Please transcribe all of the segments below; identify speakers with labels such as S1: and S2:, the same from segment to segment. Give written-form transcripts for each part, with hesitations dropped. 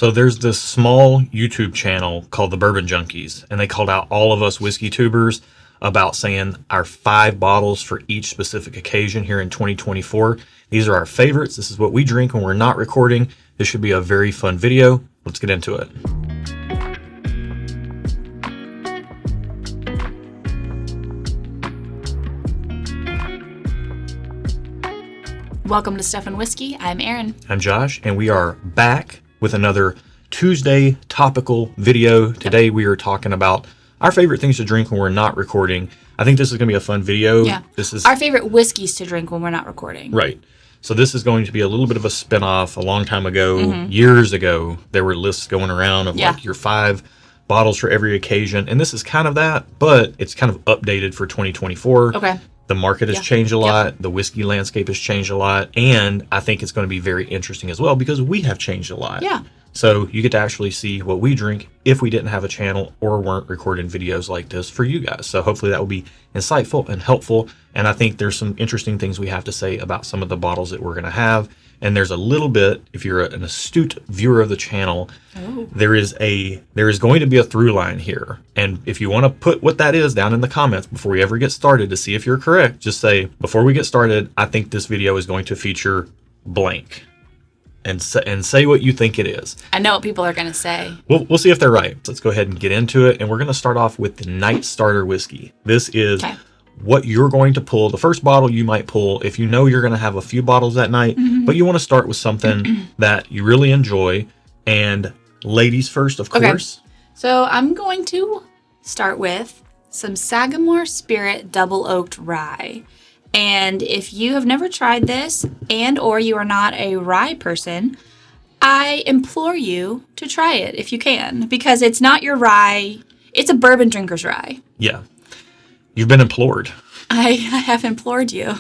S1: So there's this small YouTube channel called the Bourbon Junkies, and they called out all of us whiskey tubers about saying our 5 bottles for each specific occasion here in 2024. These are our favorites. This is what we drink when we're not recording. This should be a very fun video. Let's get into it.
S2: Welcome to Stuff and Whiskey. I'm Erin.
S1: I'm Josh, and we are back with another Tuesday topical video. Today we are talking about our favorite things to drink when we're not recording. I think this is going to be a fun video.
S2: Yeah.
S1: This is
S2: our favorite whiskeys to drink when we're not recording.
S1: Right. So this is going to be a little bit of a spin-off. A long time ago, years ago, there were lists going around of like your 5 bottles for every occasion. And this is kind of that, but it's kind of updated for 2024.
S2: Okay.
S1: The market has changed a lot. The whiskey landscape has changed a lot. And I think it's going to be very interesting as well because we have changed a lot.
S2: Yeah.
S1: So you get to actually see what we drink if we didn't have a channel or weren't recording videos like this for you guys. So hopefully that will be insightful and helpful. And I think there's some interesting things we have to say about some of the bottles that we're going to have. And there's a little bit, if you're an astute viewer of the channel, there is going to be a through line here. And if you want to put what that is down in the comments before we ever get started to see if you're correct, just say, before we get started, I think this video is going to feature blank. And say what you think it is.
S2: I know what people are going to say.
S1: We'll see if they're right. Let's go ahead and get into it. And we're going to start off with the Night Starter Whiskey. This is what you're going to pull, the first bottle you might pull if you know you're going to have a few bottles that night, but you want to start with something that you really enjoy. And ladies first, of course.
S2: Okay. So I'm going to start with some Sagamore Spirit Double Oaked Rye. And if you have never tried this and or you are not a rye person, I implore you to try it if you can, because it's not your rye. It's a bourbon drinker's rye.
S1: Yeah. You've been implored.
S2: I have implored you.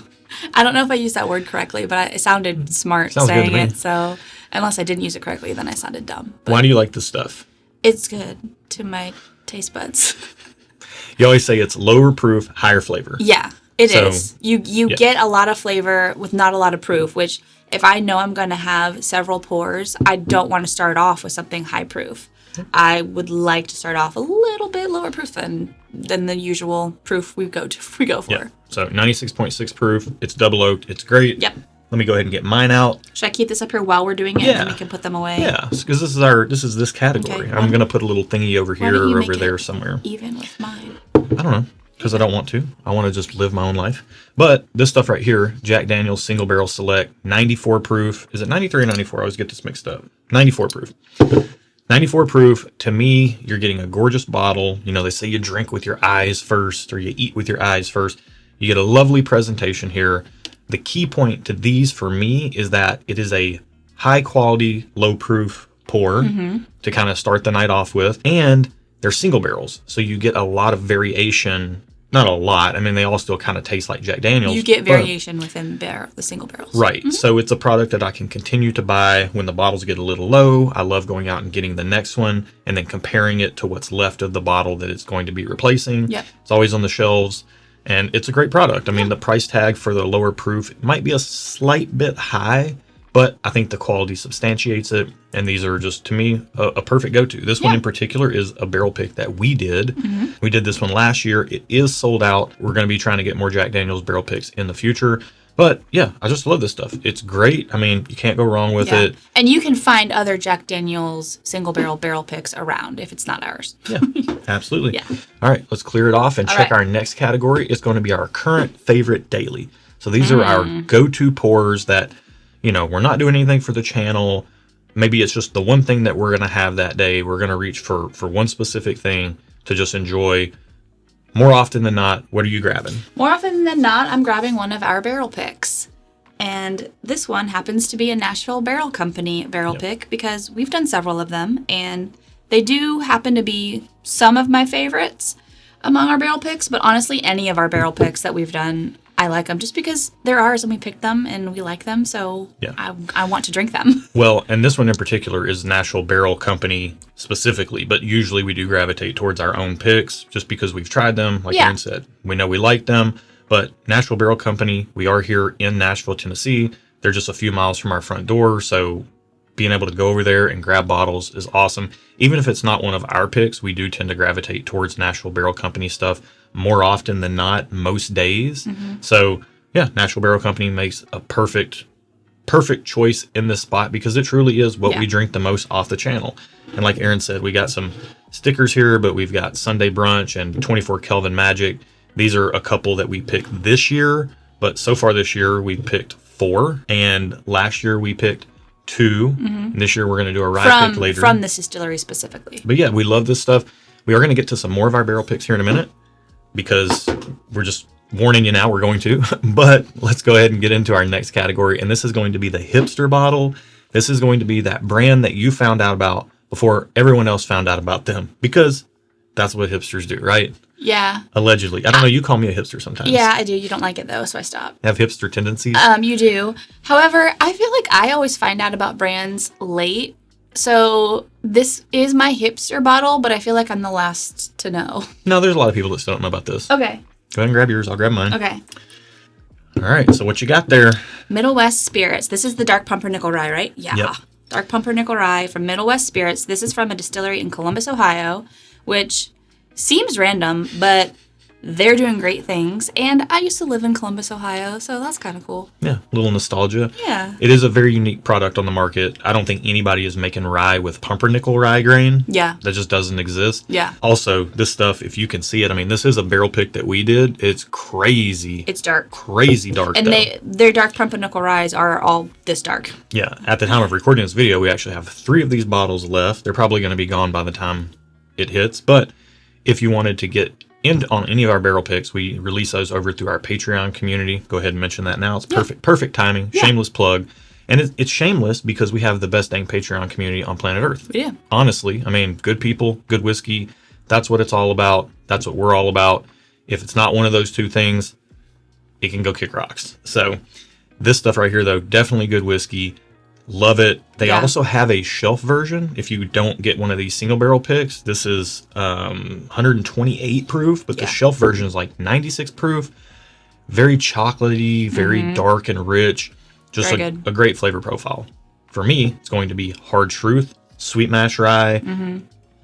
S2: I don't know if I used that word correctly, but it sounded smart saying it. So unless I didn't use it correctly, then I sounded dumb. But
S1: why do you like this stuff?
S2: It's good to my taste buds.
S1: You always say it's lower proof, higher flavor.
S2: Yeah. It is. You get a lot of flavor with not a lot of proof, which if I know I'm going to have several pours, I don't want to start off with something high proof. I would like to start off a little bit lower proof than the usual proof we go for.
S1: Yeah. So 96.6 proof. It's double oaked. It's great.
S2: Yep.
S1: Let me go ahead and get mine out.
S2: Should I keep this up here while we're doing it and we can put them away?
S1: Yeah, because this is this category. Okay. I'm going to put a little thingy over here or over there somewhere.
S2: Even with mine.
S1: I don't know. Because I don't want to. I want to just live my own life. But this stuff right here, Jack Daniel's Single Barrel Select, 94 proof. Is it 93 or 94? I always get this mixed up. 94 proof. 94 proof. To me, you're getting a gorgeous bottle. You know, they say you drink with your eyes first or you eat with your eyes first. You get a lovely presentation here. The key point to these for me is that it is a high quality, low proof pour to kind of start the night off with. And they're single barrels. So you get a lot of variation. Not a lot. I mean, they all still kind of taste like Jack Daniel's.
S2: You get variation within the single barrels.
S1: Right. So it's a product that I can continue to buy when the bottles get a little low. I love going out and getting the next one and then comparing it to what's left of the bottle that it's going to be replacing.
S2: Yep.
S1: It's always on the shelves. And it's a great product. I mean, the price tag for the lower proof might be a slight bit high, but I think the quality substantiates it. And these are just, to me, a perfect go-to. This one in particular is a barrel pick that we did. We did this one last year. It is sold out. We're going to be trying to get more Jack Daniel's barrel picks in the future. But yeah, I just love this stuff. It's great. I mean, you can't go wrong with it.
S2: And you can find other Jack Daniel's single barrel picks around if it's not ours.
S1: Yeah, absolutely.
S2: Yeah.
S1: All right, let's clear it off and check our next category. It's going to be our current favorite daily. So these are our go-to pours that, you know, we're not doing anything for the channel. Maybe it's just the one thing that we're going to have that day. We're going to reach for one specific thing to just enjoy. More often than not, what are you grabbing?
S2: More often than not, I'm grabbing one of our barrel picks. And this one happens to be a Nashville Barrel Company barrel pick because we've done several of them. And they do happen to be some of my favorites among our barrel picks. But honestly, any of our barrel picks that we've done, I like them just because they're ours and we picked them and we like them. So I want to drink them.
S1: Well, and this one in particular is Nashville Barrel Company specifically, but usually we do gravitate towards our own picks just because we've tried them. Like Erin said, we know we like them, but Nashville Barrel Company, we are here in Nashville, Tennessee. They're just a few miles from our front door. So being able to go over there and grab bottles is awesome. Even if it's not one of our picks, we do tend to gravitate towards Nashville Barrel Company stuff more often than not, most days. So yeah, Nashville Barrel Company makes a perfect choice in this spot because it truly is what we drink the most off the channel. And like Aaron said, we got some stickers here, but we've got Sunday Brunch and 24 Kelvin Magic. These are a couple that we picked this year, but so far this year we picked 4, and last year we picked 2. And this year we're going to do a rye pick later.
S2: From this distillery specifically.
S1: But yeah, we love this stuff. We are going to get to some more of our barrel picks here in a minute because we're just warning you now, we're going to. But let's go ahead and get into our next category. And this is going to be the Hipster bottle. This is going to be that brand that you found out about before everyone else found out about them, because that's what hipsters do, right?
S2: Yeah.
S1: Allegedly. I don't know. You call me a hipster sometimes.
S2: Yeah, I do. You don't like it though, so I stopped.
S1: Have hipster tendencies?
S2: You do. However, I feel like I always find out about brands late. So this is my hipster bottle, but I feel like I'm the last to know.
S1: No, there's a lot of people that still don't know about this.
S2: Okay.
S1: Go ahead and grab yours. I'll grab mine.
S2: Okay.
S1: All right. So what you got there?
S2: Middle West Spirits. This is the Dark Pumpernickel Rye, right? Yeah.
S1: Yep.
S2: Dark Pumpernickel Rye from Middle West Spirits. This is from a distillery in Columbus, Ohio, which seems random, but they're doing great things. And I used to live in Columbus, Ohio, so that's kind of cool.
S1: Yeah, a little nostalgia.
S2: Yeah.
S1: It is a very unique product on the market. I don't think anybody is making rye with pumpernickel rye grain.
S2: Yeah.
S1: That just doesn't exist.
S2: Yeah.
S1: Also, this stuff, if you can see it, I mean, this is a barrel pick that we did. It's crazy.
S2: It's dark.
S1: Crazy dark.
S2: And their Dark Pumpernickel Ryes are all this dark.
S1: Yeah. At the time of recording this video, we actually have 3 of these bottles left. They're probably going to be gone by the time it hits. But if you wanted to get in on any of our barrel picks, we release those over through our Patreon community. Go ahead and mention that now. It's perfect timing. Yeah. Shameless plug. And it's shameless because we have the best dang Patreon community on planet Earth.
S2: Yeah.
S1: Honestly, I mean, good people, good whiskey. That's what it's all about. That's what we're all about. If it's not one of those 2 things, it can go kick rocks. So this stuff right here, though, definitely good whiskey. Love it. They also have a shelf version. If you don't get one of these single barrel picks, this is 128 proof, but the shelf version is like 96 proof. Very chocolatey, very dark and rich. Just a great flavor profile. For me, it's going to be Hard Truth, Sweet Mash Rye.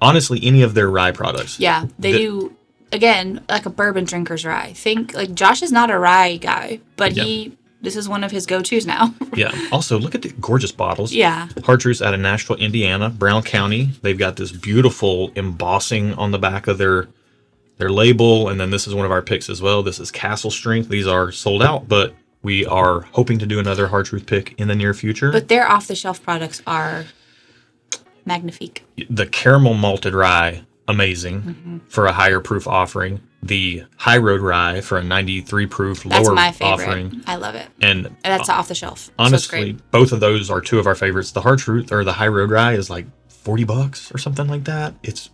S1: Honestly, any of their rye products.
S2: Yeah, they do, again, like a bourbon drinker's rye. Think, like, Josh is not a rye guy, but this is one of his go-tos now.
S1: Yeah. Also, look at the gorgeous bottles.
S2: Yeah.
S1: Hard Truth's out of Nashville, Indiana, Brown County. They've got this beautiful embossing on the back of their label. And then this is one of our picks as well. This is Castle Strength. These are sold out, but we are hoping to do another Hard Truth pick in the near future.
S2: But their off-the-shelf products are magnifique.
S1: The caramel malted rye, amazing for a higher proof offering. The High Road Rye for a 93 proof lower
S2: That's my favorite.
S1: offering.
S2: I love it.
S1: And
S2: that's off the shelf.
S1: Honestly, both of those are 2 of our favorites. The Hard Truth or the High Road Rye is like $40 or something like that. It's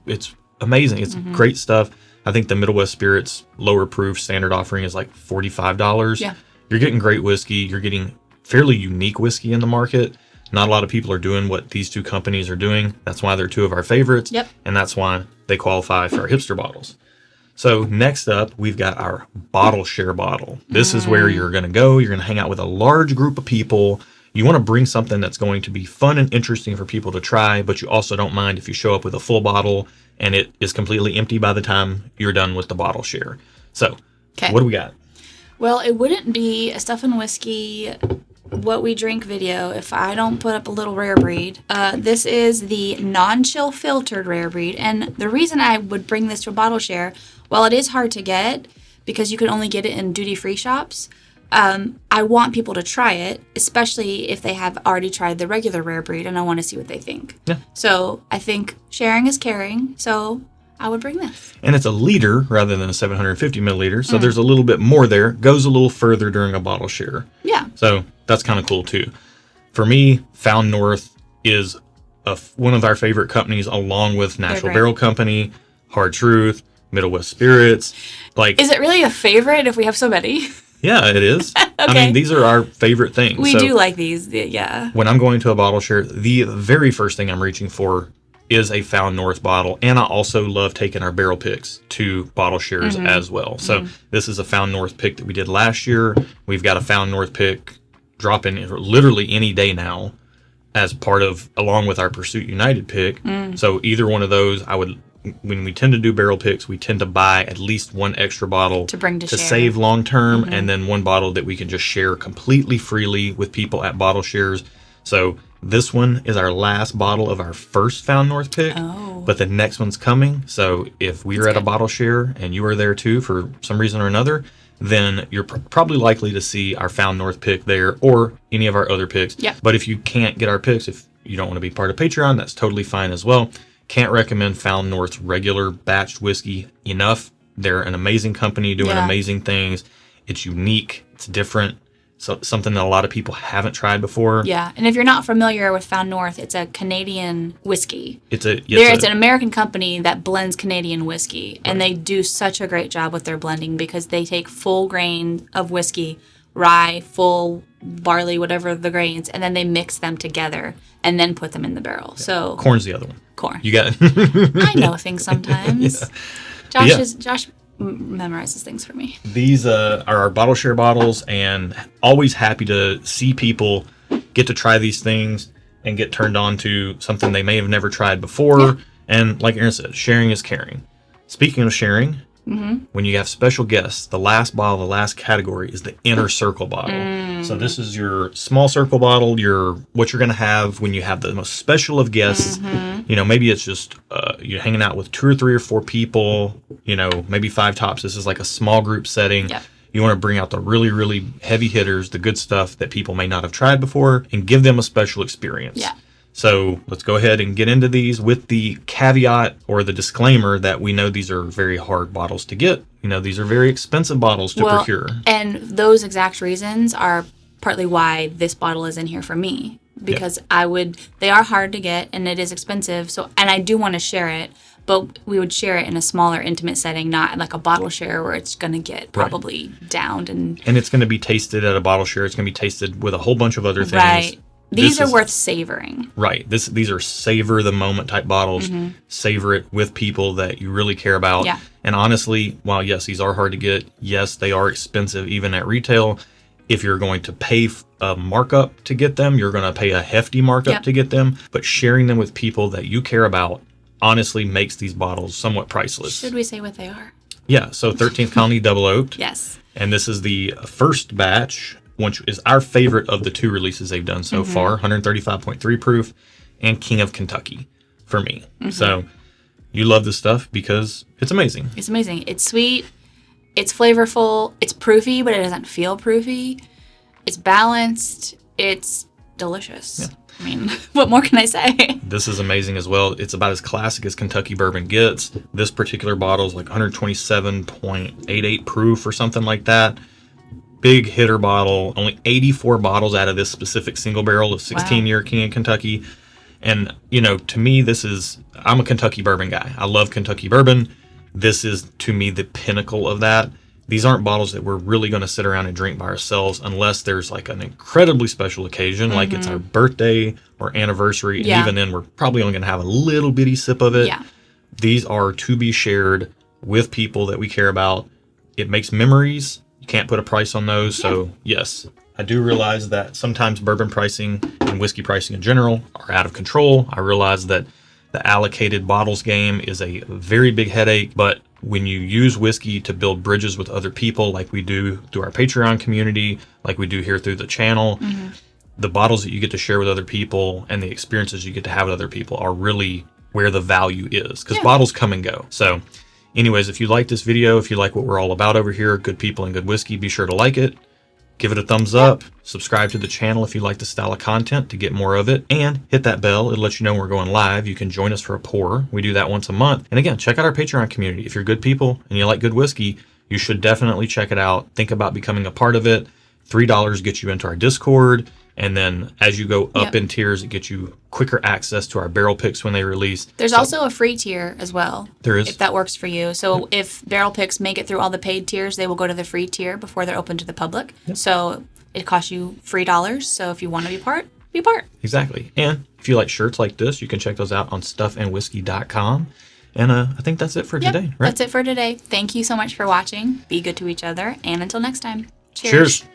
S1: amazing. It's great stuff. I think the Middle West Spirits lower proof standard offering is like $45.
S2: Yeah.
S1: You're getting great whiskey. You're getting fairly unique whiskey in the market. Not a lot of people are doing what these 2 companies are doing. That's why they're 2 of our favorites.
S2: Yep.
S1: And that's why they qualify for our hipster bottles. So next up, we've got our bottle share bottle. This is where you're going to go. You're going to hang out with a large group of people. You want to bring something that's going to be fun and interesting for people to try, but you also don't mind if you show up with a full bottle and it is completely empty by the time you're done with the bottle share. So what do we got?
S2: Well, it wouldn't be a Stuff and Whiskey What We Drink video if I don't put up a little rare breed. This is the non-chill filtered rare breed. And the reason I would bring this to a bottle share, while it is hard to get because you can only get it in duty-free shops, I want people to try it, especially if they have already tried the regular rare breed and I want to see what they think.
S1: Yeah.
S2: So I think sharing is caring. So I would bring this.
S1: And it's a liter rather than a 750 milliliter. So there's a little bit more there. Goes a little further during a bottle share.
S2: Yeah.
S1: So that's kind of cool too. For me, Found North is one of our favorite companies, along with Nashville Barrel Company, Hard Truth, Middle West Spirits. Like,
S2: is it really a favorite if we have so many?
S1: Yeah, it is.
S2: Okay.
S1: I mean, these are our favorite things.
S2: We do like these, yeah.
S1: When I'm going to a bottle share, the very first thing I'm reaching for is a Found North bottle. And I also love taking our barrel picks to bottle shares as well. So this is a Found North pick that we did last year. We've got a Found North pick dropping literally any day now. as part of, along with our Pursuit United pick. So either one of those, when we tend to do barrel picks, we tend to buy at least one extra bottle
S2: to bring to share.
S1: save long term, and then one bottle that we can just share completely freely with people at bottle shares. So this one is our last bottle of our first Found North pick, but the next one's coming. So if we are at a bottle share and you are there too for some reason or another, then you're probably likely to see our Found North pick there or any of our other picks.
S2: Yep.
S1: But if you can't get our picks, if you don't want to be part of Patreon, that's totally fine as well. Can't recommend Found North's regular batched whiskey enough. They're an amazing company doing amazing things. It's unique. It's different. So something that a lot of people haven't tried before.
S2: Yeah, and if you're not familiar with Found North, it's a Canadian whiskey.
S1: It's
S2: an American company that blends Canadian whiskey, and they do such a great job with their blending because they take full grain of whiskey, rye, full barley, whatever the grains, and then they mix them together and then put them in the barrel. So
S1: corn's the other one.
S2: Corn.
S1: You got
S2: I know things sometimes. Josh memorizes things for me.
S1: These are our bottle share bottles, and always happy to see people get to try these things and get turned on to something they may have never tried before. Yeah. And like Aaron said, sharing is caring. Speaking of sharing, when you have special guests, the last bottle, the last category is the inner circle bottle. So this is your small circle bottle, what you're going to have when you have the most special of guests. You know, maybe it's just you're hanging out with 2 or 3 or 4 people, you know, maybe 5 tops. This is like a small group setting. Yep. You want to bring out the really, really heavy hitters, the good stuff that people may not have tried before, and give them a special experience. Yeah. So let's go ahead and get into these with the caveat or the disclaimer that we know these are very hard bottles to get. You know, these are very expensive bottles to procure. And
S2: those exact reasons are partly why this bottle is in here for me. Because they are hard to get and it is expensive. So, and I do want to share it, but we would share it in a smaller, intimate setting, not like a bottle share where it's going to get probably downed. And it's going to be tasted at a bottle share. It's going to be tasted with a whole bunch of other things. Right. These are worth savoring. Right. These are savor the moment type bottles. Savor it with people that you really care about. Yeah. And honestly, while yes, these are hard to get, yes, they are expensive even at retail. If you're going to pay a markup to get them, you're going to pay a hefty markup to get them. But sharing them with people that you care about honestly makes these bottles somewhat priceless. Should we say what they are? Yeah. So 13th Colony Double Oaked. Yes. And this is the first batch, which is our favorite of the 2 releases they've done so far, 135.3 proof, and King of Kentucky for me. So you love this stuff because it's amazing. It's amazing. It's sweet. It's flavorful. It's proofy, but it doesn't feel proofy. It's balanced. It's delicious. Yeah. I mean, what more can I say? This is amazing as well. It's about as classic as Kentucky bourbon gets. This particular bottle is like 127.88 proof or something like that. Big hitter bottle. Only 84 bottles out of this specific single barrel of 16-year King of Kentucky. And, you know, to me, I'm a Kentucky bourbon guy. I love Kentucky bourbon. This is, to me, the pinnacle of that. These aren't bottles that we're really going to sit around and drink by ourselves unless there's like an incredibly special occasion, like it's our birthday or anniversary. And even then, we're probably only going to have a little bitty sip of it. Yeah. These are to be shared with people that we care about. It makes memories. You can't put a price on those. So, yes, I do realize that sometimes bourbon pricing and whiskey pricing in general are out of control. I realize that the allocated bottles game is a very big headache, but when you use whiskey to build bridges with other people like we do through our Patreon community, like we do here through the channel, the bottles that you get to share with other people and the experiences you get to have with other people are really where the value is, because bottles come and go. So anyways, if you like this video, if you like what we're all about over here, good people and good whiskey, be sure to like it. Give it a thumbs up, subscribe to the channel if you like the style of content to get more of it, and hit that bell. It'll let you know when we're going live. You can join us for a pour. We do that once a month. And again, check out our Patreon community. If you're good people and you like good whiskey, you should definitely check it out. Think about becoming a part of it. $3 gets you into our Discord. And then as you go up in tiers, it gets you quicker access to our barrel picks when they release. There's also a free tier as well. There is. If that works for you. So if barrel picks make it through all the paid tiers, they will go to the free tier before they're open to the public. So it costs you $3. So if you want to be part, be part. Exactly. And if you like shirts like this, you can check those out on stuffandwhiskey.com. And I think that's it for today, right? That's it for today. Thank you so much for watching. Be good to each other. And until next time, cheers. Cheers.